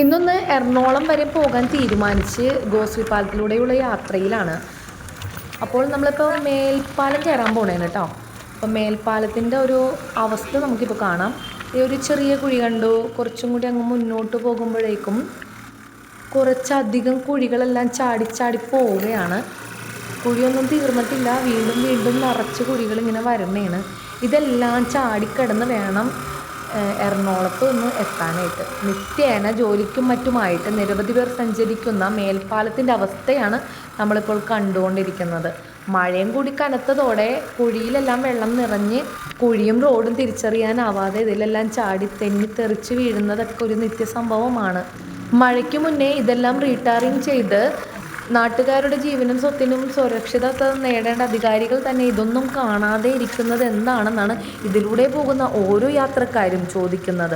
ഇന്നൊന്ന് എറണാകുളം വരെ പോകാൻ തീരുമാനിച്ച് ഗോശ്രീ പാലത്തിലൂടെയുള്ള യാത്രയിലാണ്. അപ്പോൾ നമ്മളിപ്പോൾ മേൽപ്പാലം കയറാൻ പോണേണ് കേട്ടോ. അപ്പോൾ മേൽപ്പാലത്തിൻ്റെ ഒരു അവസ്ഥ നമുക്കിപ്പോൾ കാണാം. ഈ ഒരു ചെറിയ കുഴി കണ്ടു. കുറച്ചും കൂടി അങ്ങ് മുന്നോട്ട് പോകുമ്പോഴേക്കും കുറച്ചധികം കുഴികളെല്ലാം ചാടി ചാടി പോവുകയാണ്. കുഴിയൊന്നും തീർന്നിട്ടില്ല, വീണ്ടും വീണ്ടും നിറച്ച് കുഴികൾ ഇങ്ങനെ വരണേണ്. ഇതെല്ലാം ചാടിക്കിടന്ന് വേണം എറണാകുളത്ത് ഒന്ന് എത്താനായിട്ട്. നിത്യേന ജോലിക്കും മറ്റുമായിട്ട് നിരവധി പേർ സഞ്ചരിക്കുന്ന മേൽപ്പാലത്തിൻ്റെ അവസ്ഥയാണ് നമ്മളിപ്പോൾ കണ്ടുകൊണ്ടിരിക്കുന്നത്. മഴയും കൂടി കനത്തതോടെ കുഴിയിലെല്ലാം വെള്ളം നിറഞ്ഞ് കുഴിയും റോഡും തിരിച്ചറിയാനാവാതെ ഇതിലെല്ലാം ചാടി തെന്നിത്തെറിച്ച് വീഴുന്നതൊക്കെ ഒരു നിത്യസംഭവമാണ്. മഴയ്ക്ക് മുന്നേ ഇതെല്ലാം റീടാറിങ് ചെയ്ത് നാട്ടുകാരുടെ ജീവനും സ്വത്തിനും സുരക്ഷിതത്വ നേടേണ്ട അധികാരികൾ തന്നെ ഇതൊന്നും കാണാതെ ഇരിക്കുന്നത് എന്താണെന്നാണ് ഇതിലൂടെ പോകുന്ന ഓരോ യാത്രക്കാരും ചോദിക്കുന്നത്.